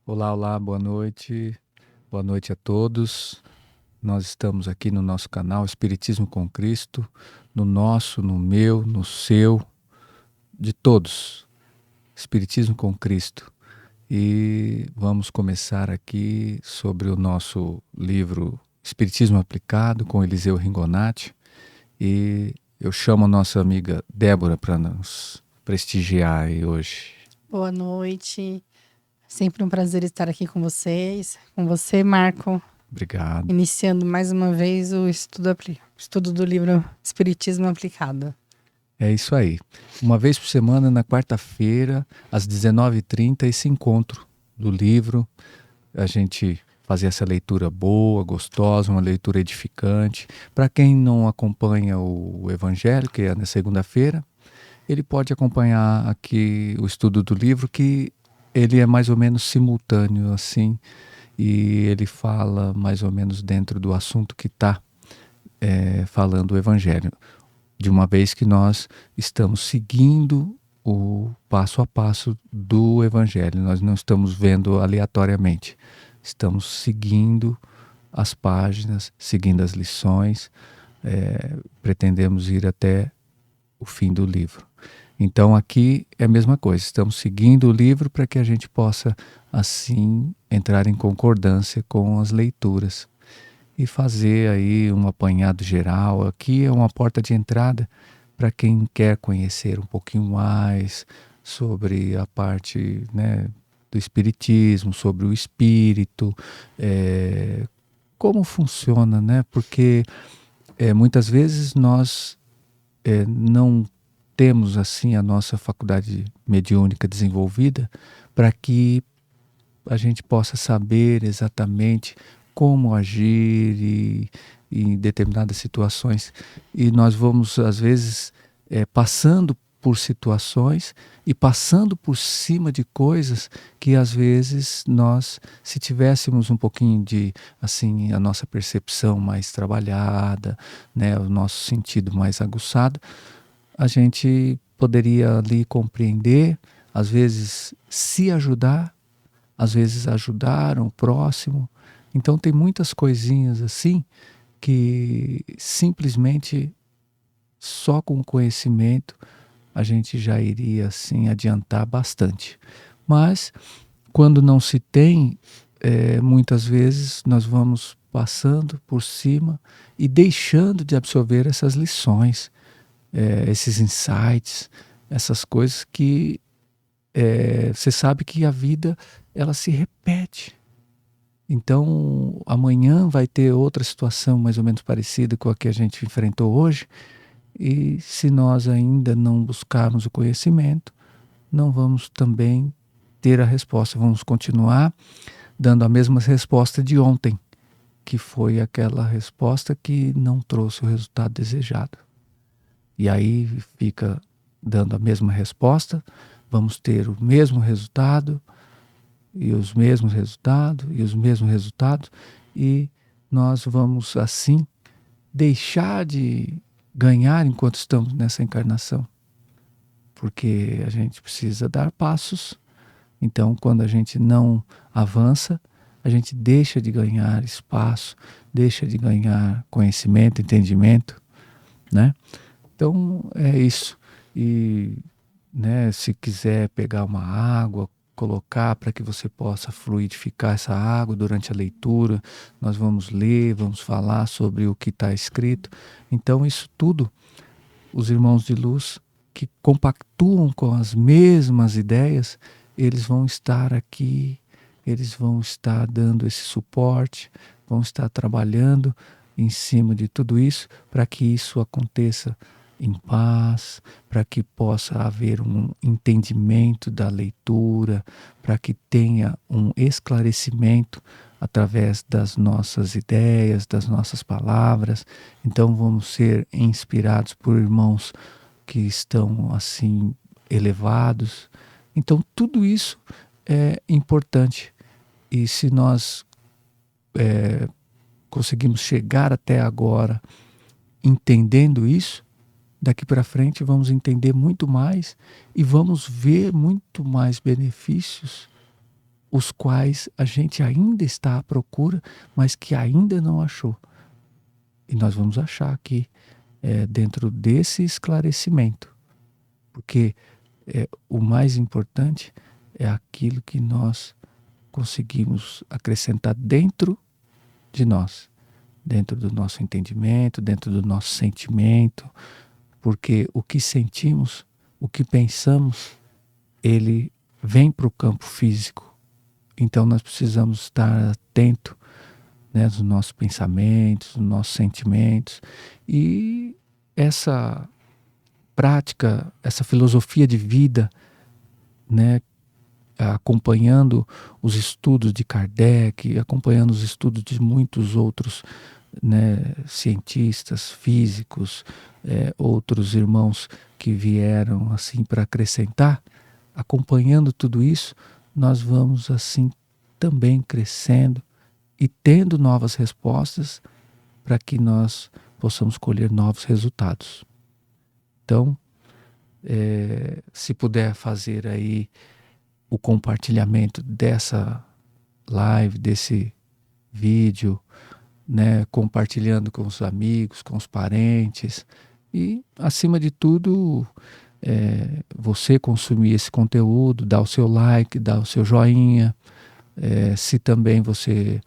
Olá, olá, boa noite. Boa noite a todos. Nós estamos aqui no nosso canal Espiritismo com Cristo, no nosso, no meu, no seu, de todos. Espiritismo com Cristo. E vamos começar aqui sobre o nosso livro Espiritismo Aplicado com Eliseu Ringonati. E eu chamo a nossa amiga Débora para nos prestigiar aí hoje. Boa noite. Sempre um prazer estar aqui com vocês. Com você, Marco. Obrigado. Iniciando mais uma vez o estudo do livro Espiritismo Aplicado. É isso aí. Uma vez por semana, na quarta-feira, às 19h30, esse encontro do livro. A gente fazer essa leitura boa, gostosa, uma leitura edificante. Para quem não acompanha o Evangelho, que é na segunda-feira, ele pode acompanhar aqui o estudo do livro, que ele é mais ou menos simultâneo, assim, e ele fala mais ou menos dentro do assunto que está falando o Evangelho. De uma vez que nós estamos seguindo o passo a passo do Evangelho, nós não estamos vendo aleatoriamente, estamos seguindo as páginas, seguindo as lições, pretendemos ir até o fim do livro. Então aqui é a mesma coisa, estamos seguindo o livro para que a gente possa assim entrar em concordância com as leituras e fazer aí um apanhado geral. Aqui é uma porta de entrada para quem quer conhecer um pouquinho mais sobre a parte, né, do espiritismo, sobre o espírito, como funciona, né? Porque muitas vezes nós não temos assim a nossa faculdade mediúnica desenvolvida para que a gente possa saber exatamente como agir em determinadas situações. E nós vamos, às vezes, passando por situações e passando por cima de coisas que, às vezes, nós, se tivéssemos um pouquinho de, assim, a nossa percepção mais trabalhada, né, o nosso sentido mais aguçado, a gente poderia ali compreender, às vezes se ajudar, às vezes ajudar o próximo. Então tem muitas coisinhas assim que simplesmente só com o conhecimento a gente já iria assim adiantar bastante. Mas quando não se tem, muitas vezes nós vamos passando por cima e deixando de absorver essas lições, esses insights, essas coisas que você sabe que a vida ela se repete. Então, amanhã vai ter outra situação mais ou menos parecida com a que a gente enfrentou hoje, e se nós ainda não buscarmos o conhecimento, não vamos também ter a resposta. Vamos continuar dando a mesma resposta de ontem, que foi aquela resposta que não trouxe o resultado desejado. E aí fica dando a mesma resposta, vamos ter o mesmo resultado, e os mesmos resultados, e os mesmos resultados, e nós vamos assim deixar de ganhar enquanto estamos nessa encarnação, porque a gente precisa dar passos. Então, quando a gente não avança, a gente deixa de ganhar espaço, deixa de ganhar conhecimento, entendimento, né? Então é isso. E, né, se quiser pegar uma água, colocar para que você possa fluidificar essa água durante a leitura, nós vamos ler, vamos falar sobre o que está escrito. Então isso tudo, os irmãos de luz que compactuam com as mesmas ideias, eles vão estar aqui, eles vão estar dando esse suporte, vão estar trabalhando em cima de tudo isso para que isso aconteça em paz, para que possa haver um entendimento da leitura, para que tenha um esclarecimento através das nossas ideias, das nossas palavras. Então vamos ser inspirados por irmãos que estão assim elevados. Então tudo isso é importante. E se nós conseguimos chegar até agora entendendo isso, daqui para frente vamos entender muito mais e vamos ver muito mais benefícios os quais a gente ainda está à procura, mas que ainda não achou. E nós vamos achar aqui, dentro desse esclarecimento. Porque o mais importante é aquilo que nós conseguimos acrescentar dentro de nós, dentro do nosso entendimento, dentro do nosso sentimento, porque o que sentimos, o que pensamos, ele vem para o campo físico. Então nós precisamos estar atento, né, nos nossos pensamentos, nos nossos sentimentos. E essa prática, essa filosofia de vida, né, acompanhando os estudos de Kardec, acompanhando os estudos de muitos outros, né, cientistas, físicos, outros irmãos que vieram assim para acrescentar, acompanhando tudo isso, nós vamos assim também crescendo e tendo novas respostas para que nós possamos colher novos resultados. Então, se puder fazer aí o compartilhamento dessa live, desse vídeo, né, compartilhando com os amigos, com os parentes e, acima de tudo, você consumir esse conteúdo, dar o seu like, dar o seu joinha. Se também você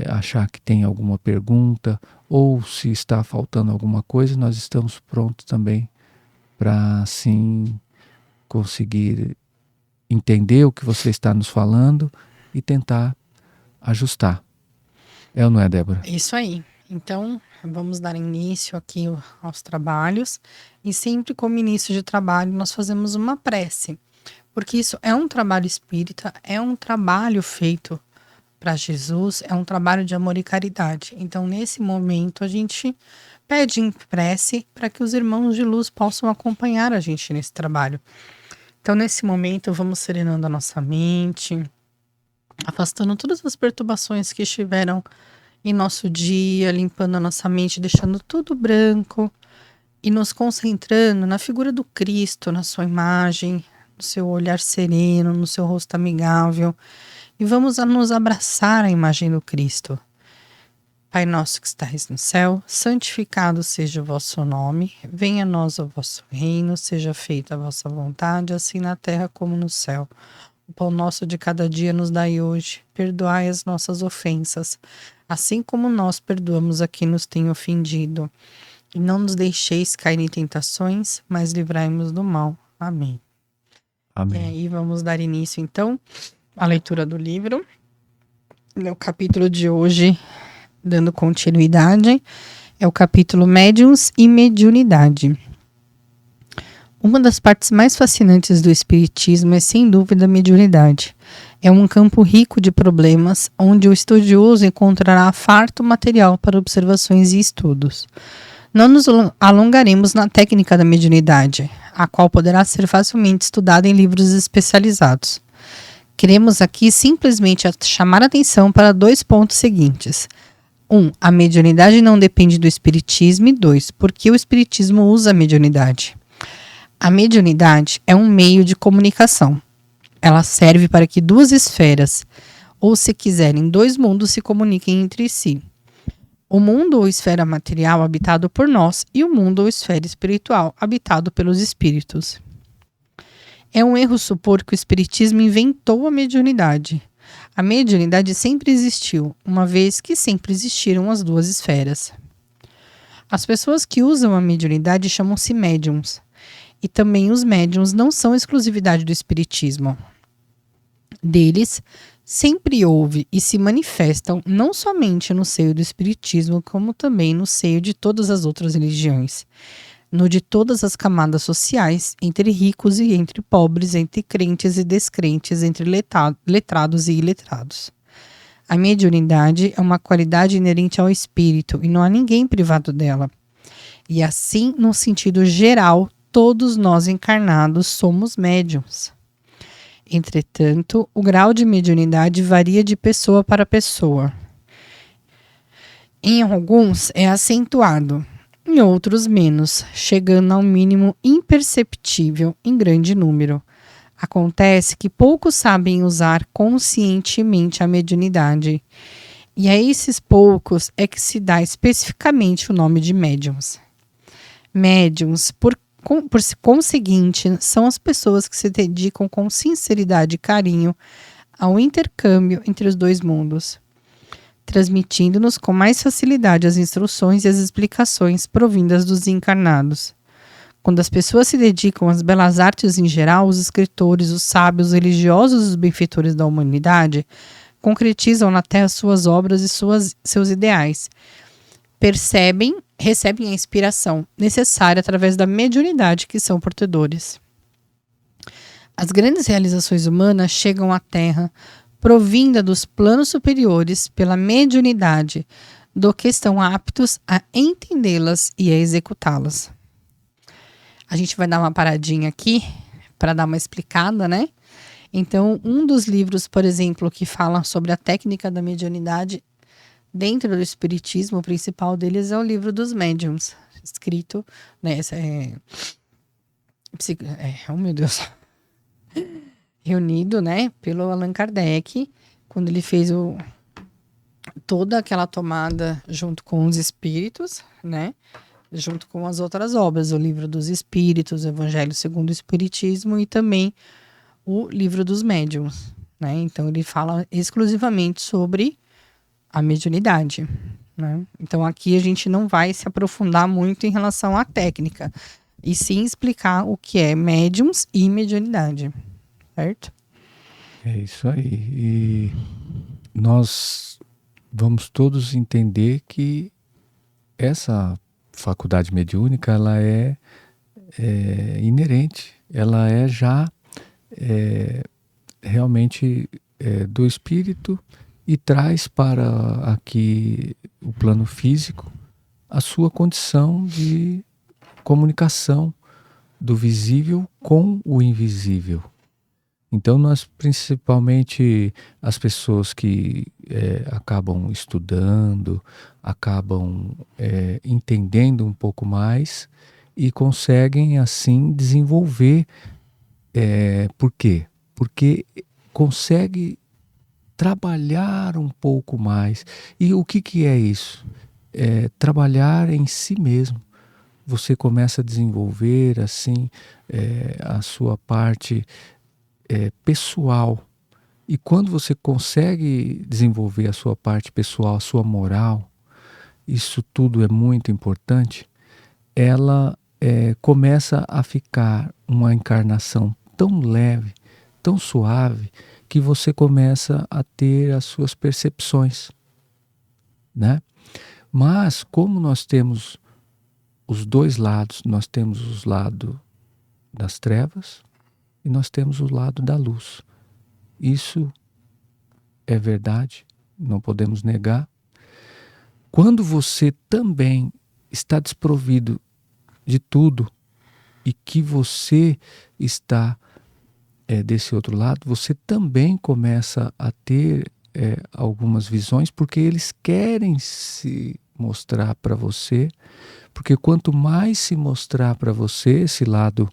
achar que tem alguma pergunta ou se está faltando alguma coisa, nós estamos prontos também para, assim, conseguir entender o que você está nos falando e tentar ajustar. É ou não é, Débora? Isso aí. Então, vamos dar início aqui aos trabalhos. E sempre como início de trabalho, nós fazemos uma prece. Porque isso é um trabalho espírita, é um trabalho feito para Jesus, é um trabalho de amor e caridade. Então, nesse momento, a gente pede em prece para que os irmãos de luz possam acompanhar a gente nesse trabalho. Então, nesse momento, vamos serenando a nossa mente, afastando todas as perturbações que estiveram em nosso dia, limpando a nossa mente, deixando tudo branco e nos concentrando na figura do Cristo, na sua imagem, no seu olhar sereno, no seu rosto amigável. E vamos nos abraçar à imagem do Cristo. Pai nosso que estais no céu, santificado seja o vosso nome, venha a nós o vosso reino, seja feita a vossa vontade, assim na terra como no céu. O pão nosso de cada dia nos dai hoje, perdoai as nossas ofensas, assim como nós perdoamos a quem nos tem ofendido. E não nos deixeis cair em tentações, mas livrai-nos do mal. Amém. Amém. E aí vamos dar início então à leitura do livro. O capítulo de hoje, dando continuidade, é o capítulo Médiuns e Mediunidade. Uma das partes mais fascinantes do espiritismo é sem dúvida a mediunidade. É um campo rico de problemas, onde o estudioso encontrará farto material para observações e estudos. Não nos alongaremos na técnica da mediunidade, a qual poderá ser facilmente estudada em livros especializados. Queremos aqui simplesmente chamar a atenção para 2 pontos seguintes. 1. A mediunidade não depende do espiritismo. E 2. Por que o espiritismo usa a mediunidade? A mediunidade é um meio de comunicação. Ela serve para que 2 esferas, ou se quiserem, 2 mundos se comuniquem entre si. O mundo ou esfera material habitado por nós e o mundo ou esfera espiritual habitado pelos espíritos. É um erro supor que o espiritismo inventou a mediunidade. A mediunidade sempre existiu, uma vez que sempre existiram as 2 esferas. As pessoas que usam a mediunidade chamam-se médiums. E também os médiums não são exclusividade do espiritismo. Deles sempre houve e se manifestam não somente no seio do espiritismo, como também no seio de todas as outras religiões, no de todas as camadas sociais, entre ricos e entre pobres, entre crentes e descrentes, entre letrados e iletrados. A mediunidade é uma qualidade inerente ao espírito e não há ninguém privado dela. E assim, no sentido geral, todos nós encarnados somos médiuns. Entretanto, o grau de mediunidade varia de pessoa para pessoa. Em alguns é acentuado, em outros menos, chegando ao mínimo imperceptível em grande número. Acontece que poucos sabem usar conscientemente a mediunidade. E a esses poucos é que se dá especificamente o nome de médiums. Médiums, por conseguinte, são as pessoas que se dedicam com sinceridade e carinho ao intercâmbio entre os dois mundos, transmitindo-nos com mais facilidade as instruções e as explicações provindas dos encarnados. Quando as pessoas se dedicam às belas artes em geral, os escritores, os sábios, os religiosos e os benfeitores da humanidade concretizam na Terra suas obras e seus ideais. Recebem a inspiração necessária através da mediunidade que são portadores. As grandes realizações humanas chegam à Terra provinda dos planos superiores pela mediunidade do que estão aptos a entendê-las e a executá-las. A gente vai dar uma paradinha aqui para dar uma explicada, né? Então, um dos livros, por exemplo, que fala sobre a técnica da mediunidade dentro do espiritismo, o principal deles é o livro dos médiuns, escrito, né? Oh meu Deus, reunido, né, pelo Allan Kardec, quando ele fez toda aquela tomada junto com os espíritos, né? Junto com as outras obras, o Livro dos Espíritos, o Evangelho segundo o Espiritismo e também o Livro dos Médiuns, né? Então ele fala exclusivamente sobre a mediunidade, né? Então aqui a gente não vai se aprofundar muito em relação à técnica, e sim explicar o que é médiums e mediunidade, certo? É isso aí. E nós vamos todos entender que essa faculdade mediúnica, ela é inerente, ela é já realmente do espírito e traz para aqui o plano físico a sua condição de comunicação do visível com o invisível. Então nós, principalmente as pessoas que acabam estudando, acabam entendendo um pouco mais e conseguem assim desenvolver. Por quê? Porque consegue trabalhar um pouco mais. E o que é isso? Trabalhar em si mesmo. Você começa a desenvolver assim a sua parte pessoal. E quando você consegue desenvolver a sua parte pessoal, a sua moral, isso tudo é muito importante, ela começa a ficar uma encarnação tão leve, tão suave, que você começa a ter as suas percepções, né? Mas como nós temos os dois lados, nós temos o lado das trevas e nós temos o lado da luz. Isso é verdade, não podemos negar. Quando você também está desprovido de tudo e que você está desse outro lado, você também começa a ter algumas visões, porque eles querem se mostrar para você, porque quanto mais se mostrar para você esse lado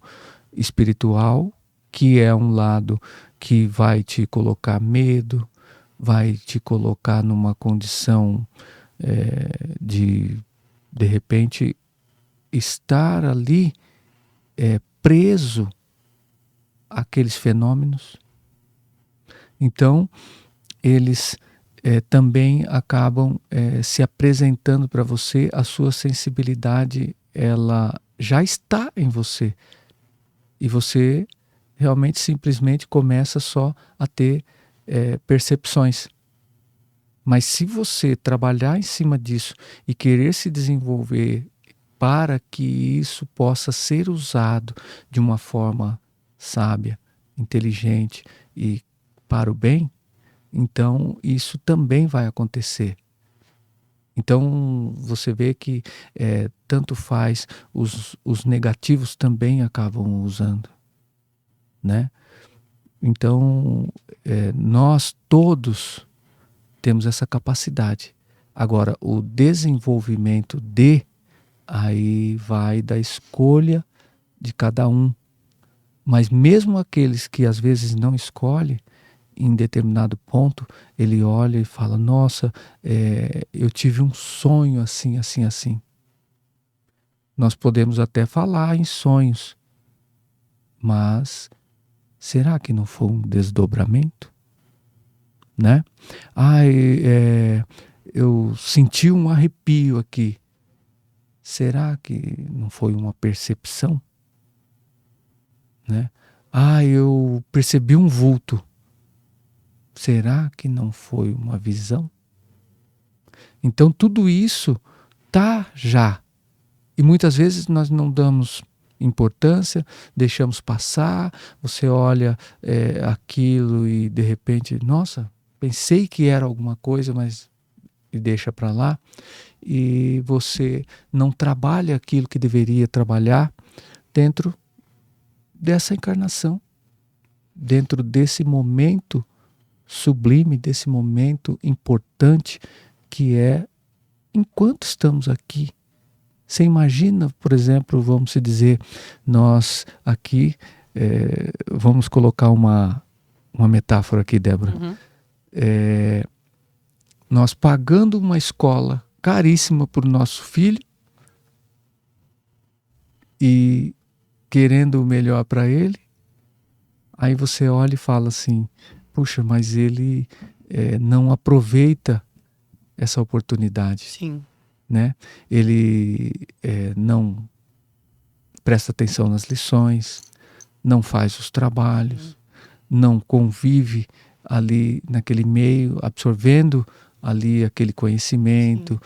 espiritual, que é um lado que vai te colocar medo, vai te colocar numa condição de repente, estar ali preso àqueles fenômenos. Então, eles também acabam se apresentando para você, a sua sensibilidade, ela já está em você. E você realmente simplesmente começa só a ter percepções. Mas se você trabalhar em cima disso e querer se desenvolver para que isso possa ser usado de uma forma sábia, inteligente e para o bem, então isso também vai acontecer. Então você vê que tanto faz, os negativos também acabam usando, né? Então nós todos temos essa capacidade. Agora, o desenvolvimento aí vai da escolha de cada um, Mas mesmo aqueles que às vezes não escolhem, em determinado ponto, ele olha e fala, nossa, eu tive um sonho assim, assim, assim. Nós podemos até falar em sonhos, mas será que não foi um desdobramento? Né? Eu senti um arrepio aqui. Será que não foi uma percepção? Né? Eu percebi um vulto. Será que não foi uma visão? Então tudo isso tá já. E muitas vezes nós não damos importância, deixamos passar, você olha aquilo e de repente, nossa, pensei que era alguma coisa, mas e deixa para lá. E você não trabalha aquilo que deveria trabalhar dentro dessa encarnação, dentro desse momento sublime, desse momento importante que é enquanto estamos aqui. Você imagina, por exemplo, vamos dizer, nós aqui, vamos colocar uma metáfora aqui, Débora. Uhum. Nós pagando uma escola caríssima para o nosso filho e querendo o melhor para ele, aí você olha e fala assim, puxa, mas ele não aproveita essa oportunidade. Sim. Né? Ele não presta atenção nas lições, não faz os trabalhos, não convive ali naquele meio, absorvendo ali aquele conhecimento,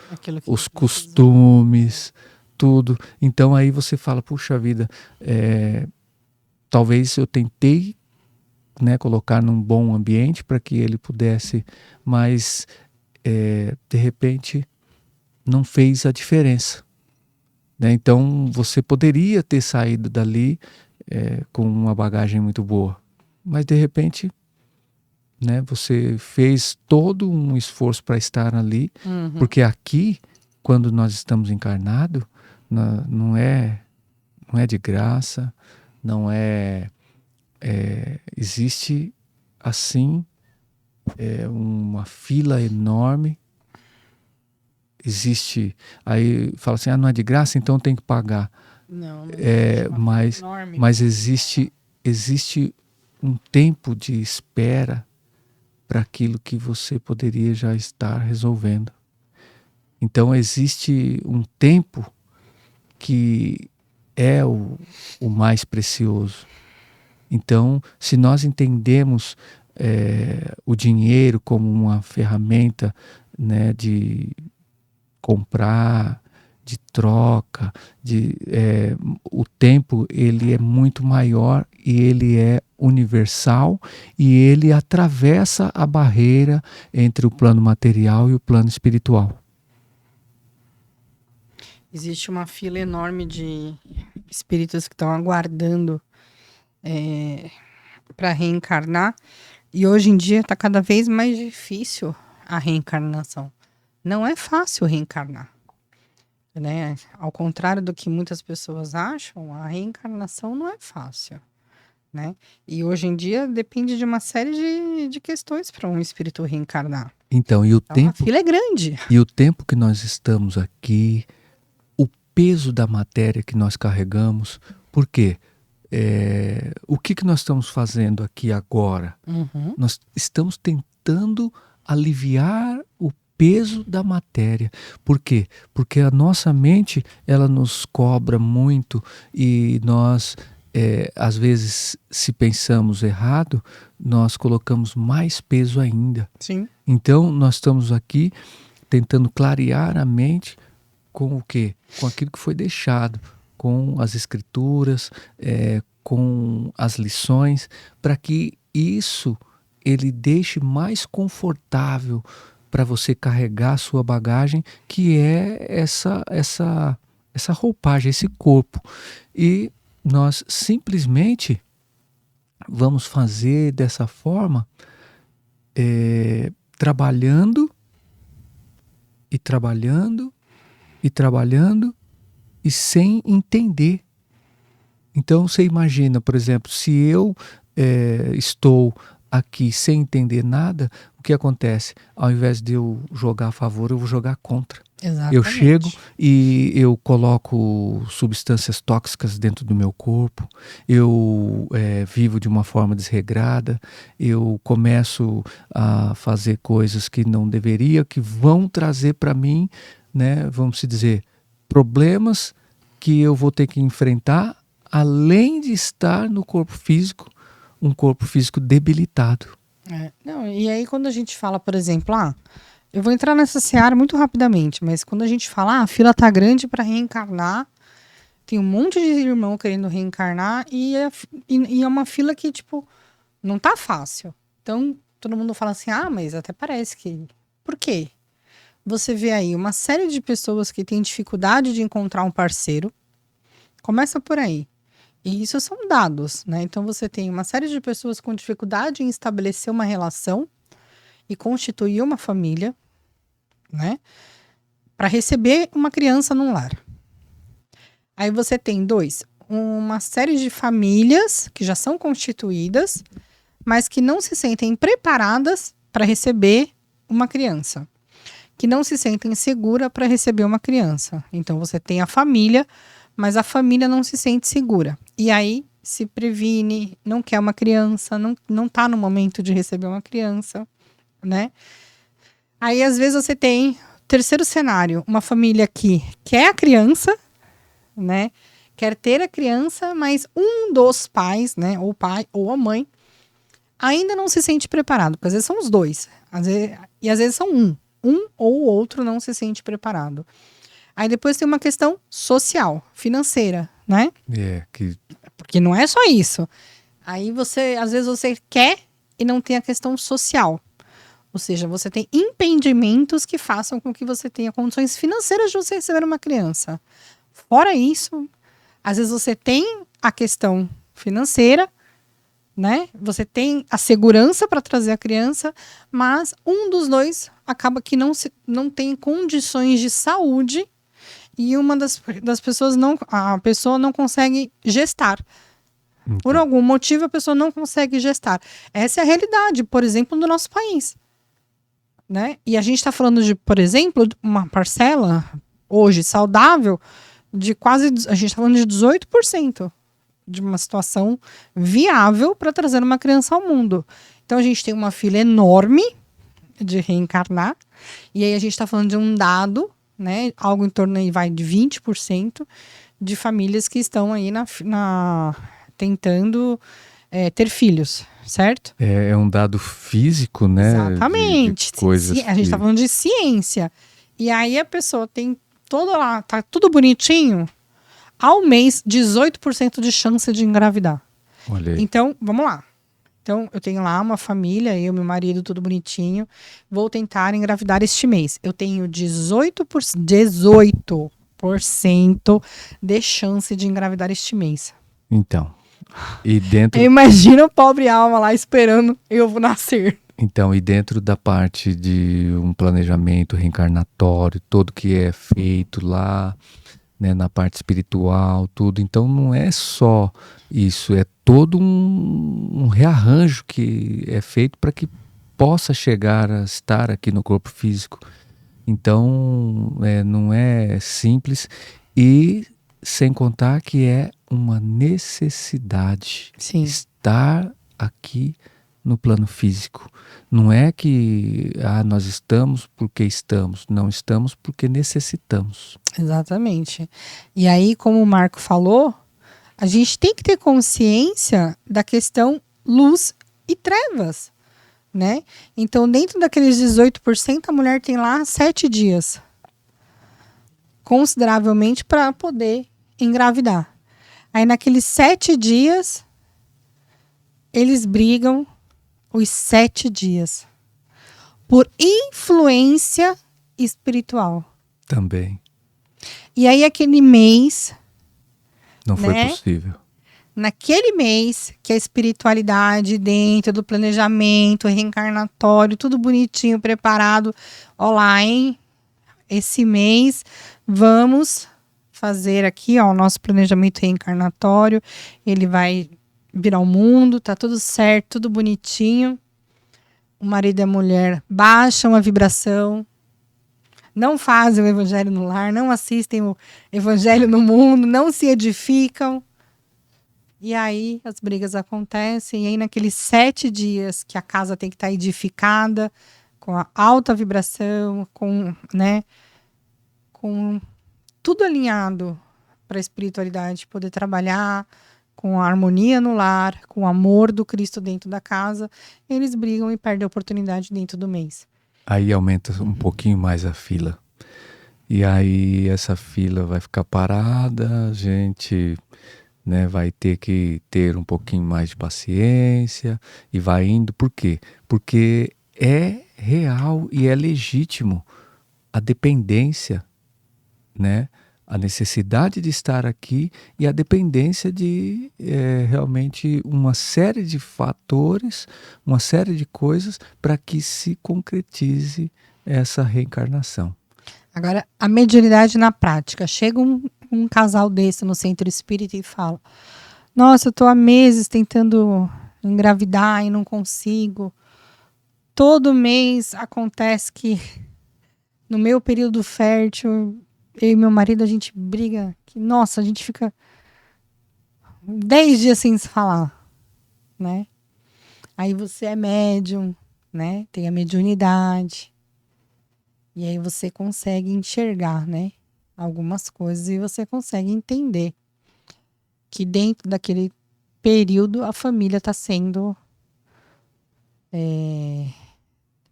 os costumes, tudo. Então aí você fala, puxa vida, talvez eu tentei, né, colocar num bom ambiente para que ele pudesse, mas de repente não fez a diferença. Né? Então você poderia ter saído dali com uma bagagem muito boa, mas de repente, né, você fez todo um esforço para estar ali, porque aqui, quando nós estamos encarnados, não é de graça, não existe assim uma fila enorme. Existe, aí fala assim, não é de graça, então tem que pagar. Não, mas existe um tempo de espera para aquilo que você poderia já estar resolvendo. Então existe um tempo que é o mais precioso. Então, se nós entendemos o dinheiro como uma ferramenta, né, de comprar, de troca, o tempo ele é muito maior e ele é universal e ele atravessa a barreira entre o plano material e o plano espiritual. Existe uma fila enorme de espíritos que estão aguardando para reencarnar e hoje em dia está cada vez mais difícil a reencarnação. Não é fácil reencarnar, né? Ao contrário do que muitas pessoas acham, a reencarnação não é fácil, né? E hoje em dia depende de uma série de questões para um espírito reencarnar. Então, a fila é grande. E o tempo que nós estamos aqui, o peso da matéria que nós carregamos, por quê? O que nós estamos fazendo aqui agora? Nós estamos tentando aliviar o peso da matéria. Por quê? Porque a nossa mente, ela nos cobra muito e nós, às vezes, se pensamos errado, nós colocamos mais peso ainda. Sim. Então, nós estamos aqui tentando clarear a mente com o quê? Com aquilo que foi deixado, com as escrituras, com as lições, para que isso ele deixe mais confortável para você carregar a sua bagagem, que é essa roupagem, esse corpo. E nós simplesmente vamos fazer dessa forma, trabalhando e trabalhando e trabalhando e sem entender. Então você imagina, por exemplo, se eu estou aqui sem entender nada, o que acontece? Ao invés de eu jogar a favor, eu vou jogar contra. Eu chego Exatamente. e eu coloco substâncias tóxicas dentro do meu corpo, eu vivo de uma forma desregrada, eu começo a fazer coisas que não deveria, que vão trazer para mim, né, vamos se dizer, problemas que eu vou ter que enfrentar, além de estar no corpo físico, um corpo físico debilitado. Não, e aí quando a gente fala, por exemplo, eu vou entrar nessa seara muito rapidamente, mas quando a gente fala, a fila tá grande para reencarnar, tem um monte de irmão querendo reencarnar e é uma fila que, tipo, não tá fácil. Então, todo mundo fala assim, mas até parece que... Por quê? Você vê aí uma série de pessoas que têm dificuldade de encontrar um parceiro. Começa por aí. E isso são dados, né? Então, você tem uma série de pessoas com dificuldade em estabelecer uma relação e constituir uma família, né? Para receber uma criança num lar. Aí você tem uma série de famílias que já são constituídas, mas que não se sentem preparadas para receber uma criança, que não se sentem seguras para receber uma criança. Então você tem a família, mas a família não se sente segura. E aí se previne, não quer uma criança, não está no momento de receber uma criança, né? Aí às vezes você tem terceiro cenário, uma família que quer a criança, né? Quer ter a criança, mas um dos pais, né? Ou o pai ou a mãe, ainda não se sente preparado, porque às vezes são os dois, às vezes são um ou o outro não se sente preparado. Aí depois tem uma questão social, financeira, né? Porque não é só isso. Aí às vezes você quer e não tem a questão social. Ou seja, você tem impedimentos que façam com que você tenha condições financeiras de você receber uma criança. Fora isso, às vezes você tem a questão financeira, né? Você tem a segurança para trazer a criança, mas um dos dois acaba que não tem condições de saúde e uma das pessoas a pessoa não consegue gestar. Então. Por algum motivo a pessoa não consegue gestar. Essa é a realidade, por exemplo, do nosso país, né? E a gente está falando de, por exemplo, uma parcela hoje saudável de a gente está falando de 18% de uma situação viável para trazer uma criança ao mundo. Então a gente tem uma fila enorme de reencarnar, e aí a gente está falando de um dado, né, algo em torno aí de 20% de famílias que estão aí tentando ter filhos, certo? É um dado físico, né? Exatamente. De coisas a gente está falando de ciência. E aí a pessoa tem tá tudo bonitinho, ao mês, 18% de chance de engravidar. Olha aí. Então, vamos lá. Então, eu tenho lá uma família, eu, meu marido, tudo bonitinho. Vou tentar engravidar este mês. Eu tenho 18% de chance de engravidar este mês. Então, e dentro... Imagina a pobre alma lá esperando eu vou nascer. Então, e dentro da parte de um planejamento reencarnatório, todo que é feito lá, né, na parte espiritual, tudo. Então, não é só isso, é todo um rearranjo que é feito para que possa chegar a estar aqui no corpo físico. Então, não é simples e sem contar que é uma necessidade. Sim. Estar aqui no plano físico. Não é que nós estamos porque estamos, não estamos porque necessitamos. Exatamente. E aí, como o Marco falou, a gente tem que ter consciência da questão luz e trevas, né? Então, dentro daqueles 18%, a mulher tem lá 7 dias, consideravelmente, para poder engravidar. Aí, naqueles 7 dias, eles brigam os 7 dias por influência espiritual. Também. E aí, aquele mês... Não foi possível. Naquele mês que a espiritualidade dentro do planejamento reencarnatório, tudo bonitinho, preparado. Olá, hein? Esse mês vamos fazer aqui, ó, o nosso planejamento reencarnatório, ele vai virar o mundo, tá tudo certo, tudo bonitinho. O marido e a mulher baixam a vibração, não fazem o evangelho no lar, não assistem o evangelho no mundo, não se edificam. E aí as brigas acontecem, e aí naqueles 7 dias que a casa tem que estar edificada, com a alta vibração, com, né, com tudo alinhado para a espiritualidade poder trabalhar, com a harmonia no lar, com o amor do Cristo dentro da casa, eles brigam e perdem a oportunidade dentro do mês. Aí aumenta um pouquinho mais a fila. E aí essa fila vai ficar parada, a gente, né, vai ter que ter um pouquinho mais de paciência e vai indo. Por quê? Porque é real e é legítimo a dependência, né? A necessidade de estar aqui e a dependência de realmente uma série de fatores, uma série de coisas para que se concretize essa reencarnação. Agora, a mediunidade na prática. Chega um casal desse no centro espírita e fala: nossa, eu estou há meses tentando engravidar e não consigo. Todo mês acontece que no meu período fértil, eu e meu marido, a gente briga. Que, nossa, a gente fica 10 dias sem se falar, né? Aí você é médium, né? Tem a mediunidade. E aí você consegue enxergar, né? Algumas coisas e você consegue entender que dentro daquele período a família está sendo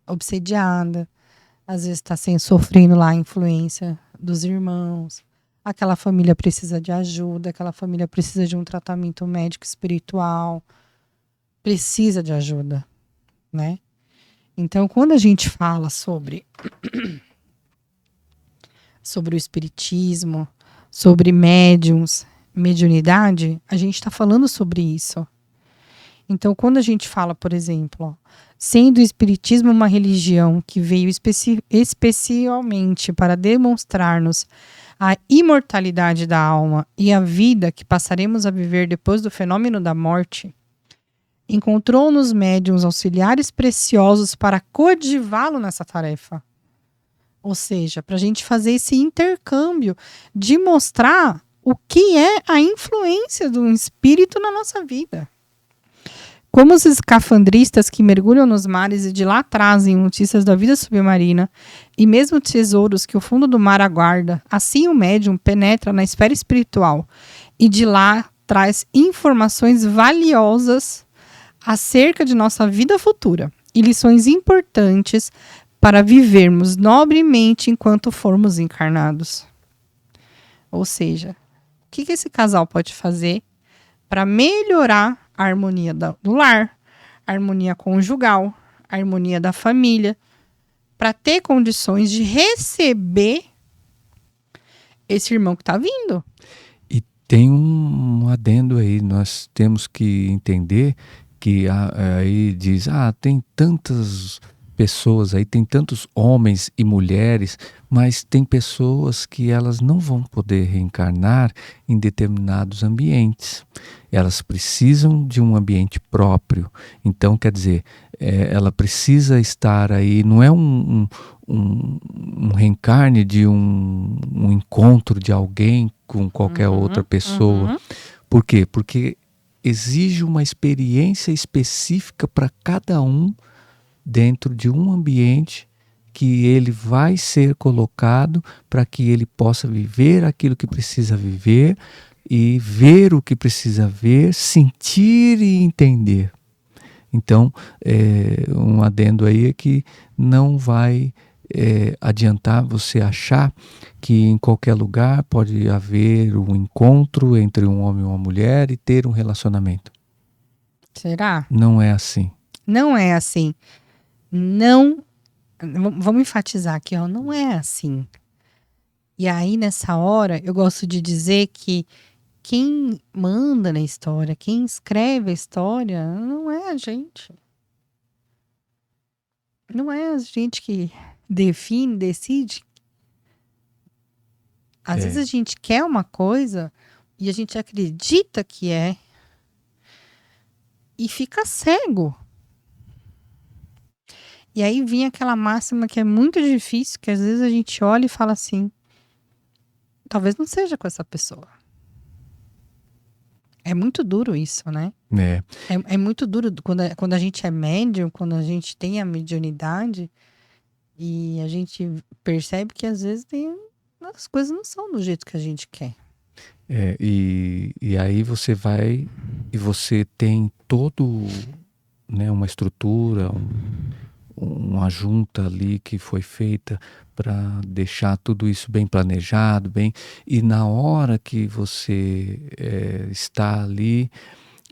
obsediada. Às vezes está sofrendo lá a influência dos irmãos. Aquela família precisa de ajuda, aquela família precisa de um tratamento médico espiritual, precisa de ajuda, né? Então, quando a gente fala sobre o espiritismo, sobre médiums, mediunidade, a gente está falando sobre isso. Então, quando a gente fala, por exemplo, ó, sendo o espiritismo uma religião que veio especialmente para demonstrar-nos a imortalidade da alma e a vida que passaremos a viver depois do fenômeno da morte, encontrou nos médiuns auxiliares preciosos para coadjuvá-lo nessa tarefa. Ou seja, para a gente fazer esse intercâmbio de mostrar o que é a influência do espírito na nossa vida. Como os escafandristas que mergulham nos mares e de lá trazem notícias da vida submarina e mesmo tesouros que o fundo do mar aguarda, assim o médium penetra na esfera espiritual e de lá traz informações valiosas acerca de nossa vida futura e lições importantes para vivermos nobremente enquanto formos encarnados. Ou seja, o que esse casal pode fazer para melhorar a harmonia do lar, a harmonia conjugal, a harmonia da família, para ter condições de receber esse irmão que está vindo. E tem um adendo aí, nós temos que entender que aí diz, tem tantas pessoas aí, tem tantos homens e mulheres, mas tem pessoas que elas não vão poder reencarnar em determinados ambientes. Elas precisam de um ambiente próprio. Então, quer dizer, ela precisa estar aí, não é um reencarne de um encontro de alguém com qualquer outra pessoa. Por quê? Porque exige uma experiência específica para cada um dentro de um ambiente que ele vai ser colocado para que ele possa viver aquilo que precisa viver e ver o que precisa ver, sentir e entender. Então, um adendo aí é que não vai adiantar você achar que em qualquer lugar pode haver um encontro entre um homem e uma mulher e ter um relacionamento. Será? Não é assim. Não é assim. Não, vamos enfatizar aqui, ó, não é assim. E aí, nessa hora, eu gosto de dizer que quem manda na história, quem escreve a história, não é a gente. Não é a gente que define, decide. Às vezes a gente quer uma coisa e a gente acredita que é e fica cego. E aí vinha aquela máxima que é muito difícil, que às vezes a gente olha e fala assim, talvez não seja com essa pessoa. É muito duro isso, né? É muito duro quando a gente é médium, quando a gente tem a mediunidade e a gente percebe que às vezes as coisas não são do jeito que a gente quer. E aí você vai e você tem todo, né, uma estrutura, uma junta ali que foi feita para deixar tudo isso bem planejado, e na hora que você está ali,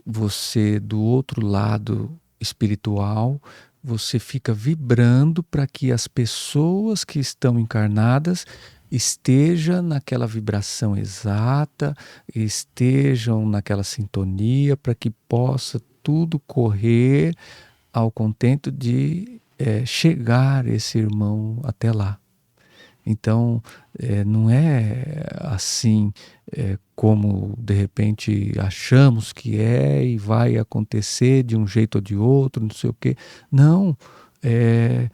você do outro lado espiritual, você fica vibrando para que as pessoas que estão encarnadas estejam naquela vibração exata, estejam naquela sintonia, para que possa tudo correr ao contento de chegar esse irmão até lá. Então, não é assim como de repente achamos que e vai acontecer de um jeito ou de outro, não sei o quê. Não, é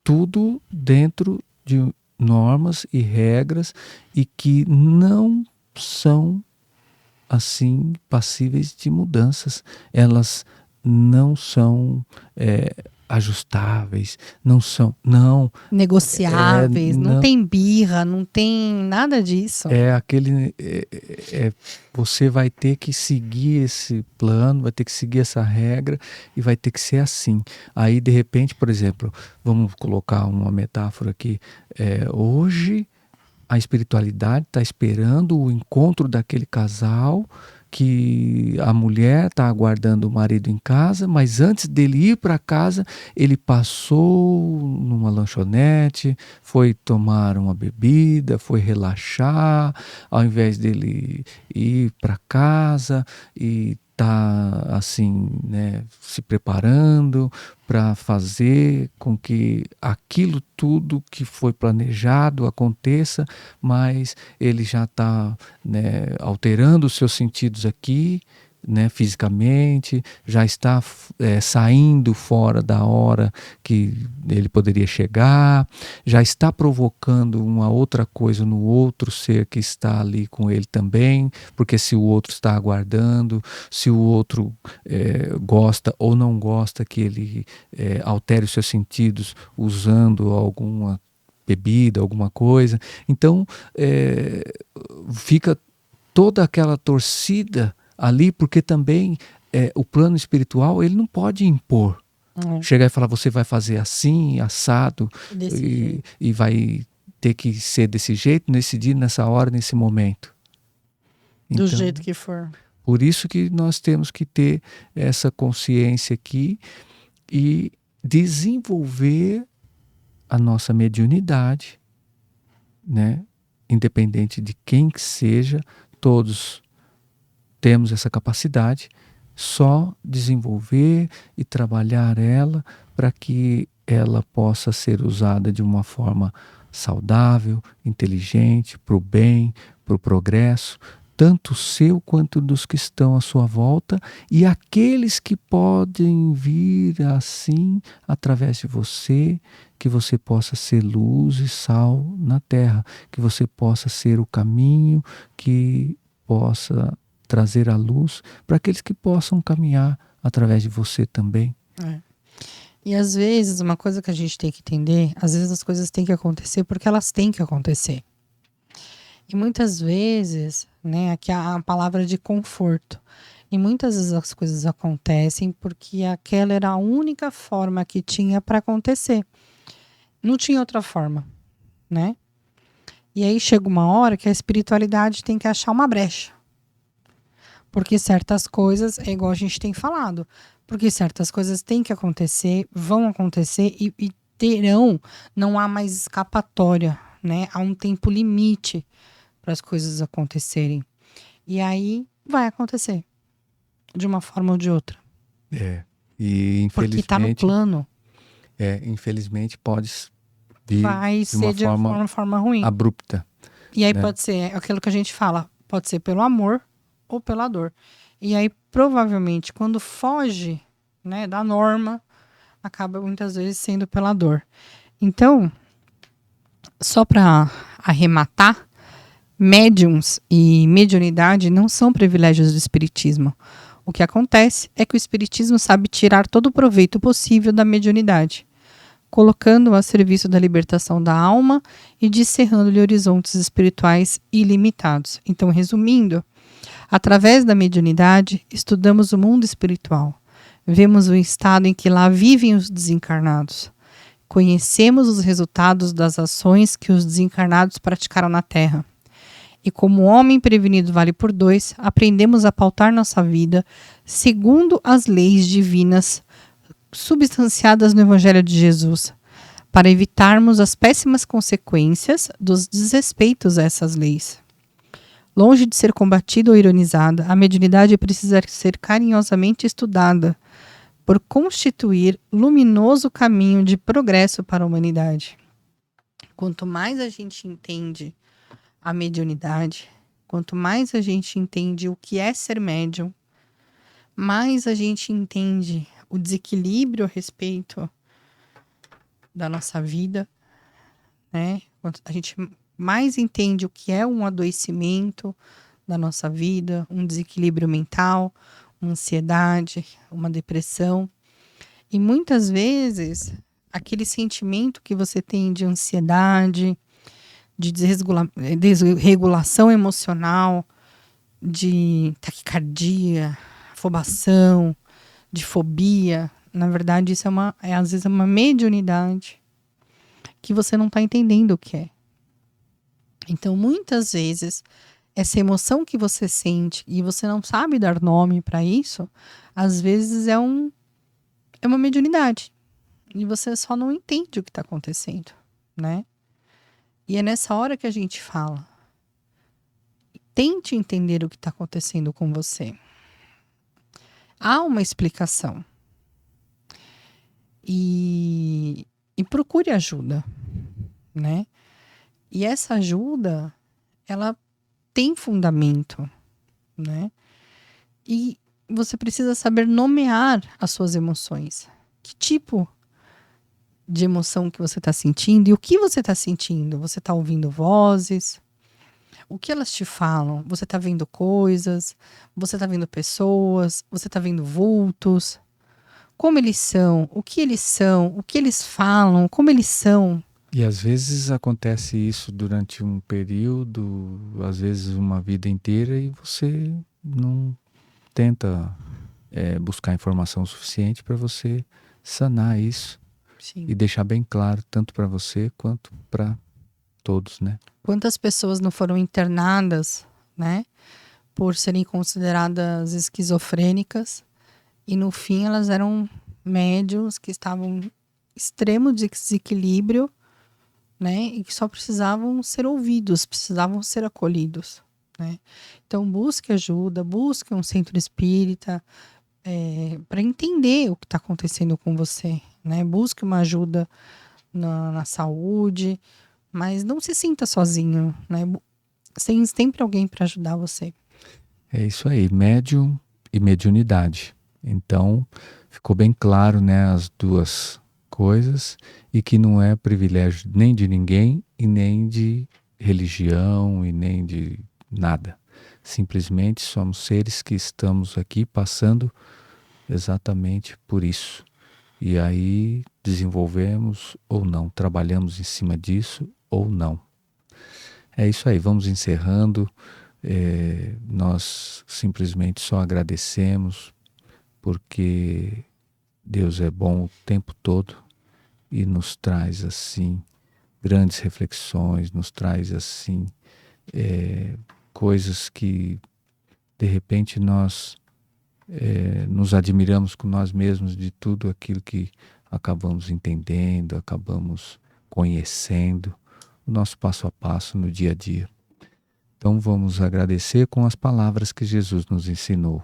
tudo dentro de normas e regras e que não são assim passíveis de mudanças. Elas não são ajustáveis, não Negociáveis, não não tem birra, não tem nada disso. Você vai ter que seguir esse plano, vai ter que seguir essa regra e vai ter que ser assim. Aí de repente, por exemplo, vamos colocar uma metáfora aqui, hoje a espiritualidade está esperando o encontro daquele casal, que a mulher está aguardando o marido em casa, mas antes dele ir para casa, ele passou numa lanchonete, foi tomar uma bebida, foi relaxar, ao invés dele ir para casa e tá assim, né, se preparando para fazer com que aquilo tudo que foi planejado aconteça, mas ele já está, né, alterando os seus sentidos aqui, né, fisicamente, já está saindo fora da hora que ele poderia chegar, já está provocando uma outra coisa no outro ser que está ali com ele também, porque se o outro está aguardando, se o outro gosta ou não gosta que ele altere os seus sentidos usando alguma bebida, alguma coisa, então fica toda aquela torcida ali, porque também o plano espiritual ele não pode impor. Chegar e falar, você vai fazer assim, assado, e vai ter que ser desse jeito, nesse dia, nessa hora, nesse momento. Então, do jeito que for. Por isso que nós temos que ter essa consciência aqui e desenvolver a nossa mediunidade, né? Independente de quem que seja, todos temos essa capacidade, só desenvolver e trabalhar ela para que ela possa ser usada de uma forma saudável, inteligente, para o bem, para o progresso, tanto seu quanto dos que estão à sua volta e aqueles que podem vir assim através de você, que você possa ser luz e sal na terra, que você possa ser o caminho que possa trazer a luz para aqueles que possam caminhar através de você também. E às vezes, uma coisa que a gente tem que entender, às vezes as coisas têm que acontecer porque elas têm que acontecer. E muitas vezes, né, aqui a palavra de conforto. E muitas vezes as coisas acontecem porque aquela era a única forma que tinha para acontecer. Não tinha outra forma, né? E aí chega uma hora que a espiritualidade tem que achar uma brecha. Porque certas coisas, é igual a gente tem falado, porque certas coisas têm que acontecer, vão acontecer e terão, não há mais escapatória, né? Há um tempo limite para as coisas acontecerem. E aí vai acontecer, de uma forma ou de outra. E infelizmente... Porque está no plano. Infelizmente pode vir vai de uma ser de uma forma ruim. abrupta. E aí né? pode ser aquilo que a gente fala, pode ser pelo amor ou pela dor. E aí, provavelmente, quando foge, né, da norma, acaba muitas vezes sendo pela dor. Então, só para arrematar, médiums e mediunidade não são privilégios do espiritismo. O que acontece é que o espiritismo sabe tirar todo o proveito possível da mediunidade, colocando-o a serviço da libertação da alma e descerrando-lhe horizontes espirituais ilimitados. Então, resumindo, através da mediunidade, estudamos o mundo espiritual. Vemos o estado em que lá vivem os desencarnados. Conhecemos os resultados das ações que os desencarnados praticaram na Terra. E como o homem prevenido vale por 2, aprendemos a pautar nossa vida segundo as leis divinas substanciadas no Evangelho de Jesus, para evitarmos as péssimas consequências dos desrespeitos a essas leis. Longe de ser combatida ou ironizada, a mediunidade precisa ser carinhosamente estudada, por constituir luminoso caminho de progresso para a humanidade. Quanto mais a gente entende a mediunidade, quanto mais a gente entende o que é ser médium, mais a gente entende o desequilíbrio a respeito da nossa vida, né? Quanto a gente mais entende o que é um adoecimento da nossa vida, um desequilíbrio mental, uma ansiedade, uma depressão. E muitas vezes, aquele sentimento que você tem de ansiedade, de desregulação emocional, de taquicardia, afobação, de fobia, na verdade isso às vezes é uma mediunidade que você não está entendendo o que é. Então, muitas vezes, essa emoção que você sente e você não sabe dar nome para isso, às vezes é uma mediunidade. E você só não entende o que está acontecendo, né? E é nessa hora que a gente fala. Tente entender o que está acontecendo com você. Há uma explicação. E procure ajuda, né? E essa ajuda, ela tem fundamento, né? E você precisa saber nomear as suas emoções. Que tipo de emoção que você está sentindo e o que você está sentindo? Você está ouvindo vozes? O que elas te falam? Você está vendo coisas? Você está vendo pessoas? Você está vendo vultos? Como eles são? O que eles são? O que eles falam? Como eles são? E às vezes acontece isso durante um período, às vezes uma vida inteira, e você não tenta buscar informação suficiente para você sanar isso. Sim. E deixar bem claro, tanto para você quanto para todos, né? Quantas pessoas não foram internadas, né, por serem consideradas esquizofrênicas, e no fim elas eram médiuns que estavam em extremo desequilíbrio, né, e que só precisavam ser ouvidos, precisavam ser acolhidos, né? Então busque ajuda, busque um centro espírita para entender o que está acontecendo com você, né? Busque uma ajuda na saúde, mas não se sinta sozinho, né? Tem sempre alguém para ajudar você. É isso aí, médium e mediunidade. Então, ficou bem claro, né, as duas coisas, e que não é privilégio nem de ninguém e nem de religião e nem de nada. Simplesmente somos seres que estamos aqui passando exatamente por isso. E aí desenvolvemos ou não, trabalhamos em cima disso ou não. É isso aí, vamos encerrando. Nós simplesmente só agradecemos porque Deus é bom o tempo todo e nos traz assim grandes reflexões, nos traz assim coisas que de repente nós nos admiramos com nós mesmos de tudo aquilo que acabamos entendendo, acabamos conhecendo, o nosso passo a passo no dia a dia. Então vamos agradecer com as palavras que Jesus nos ensinou.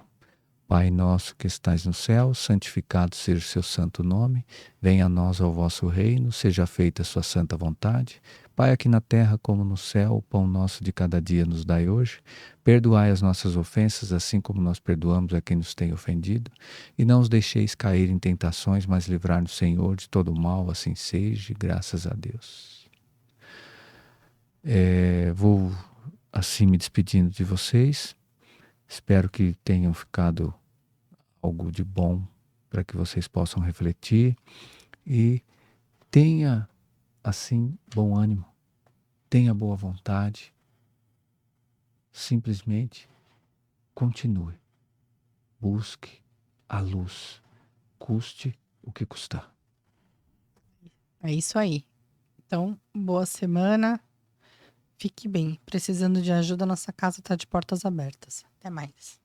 Pai nosso que estais no céu, santificado seja o seu santo nome. Venha a nós o vosso reino, seja feita a sua santa vontade. Pai, aqui na terra como no céu, o pão nosso de cada dia nos dai hoje. Perdoai as nossas ofensas, assim como nós perdoamos a quem nos tem ofendido. E não os deixeis cair em tentações, mas livrai-nos, Senhor, de todo mal, assim seja, graças a Deus. Vou assim me despedindo de vocês. Espero que tenham ficado algo de bom para que vocês possam refletir e tenha assim bom ânimo, tenha boa vontade, simplesmente continue, busque a luz, custe o que custar. É isso aí. Então, boa semana. Fique bem. Precisando de ajuda, nossa casa está de portas abertas. Até mais.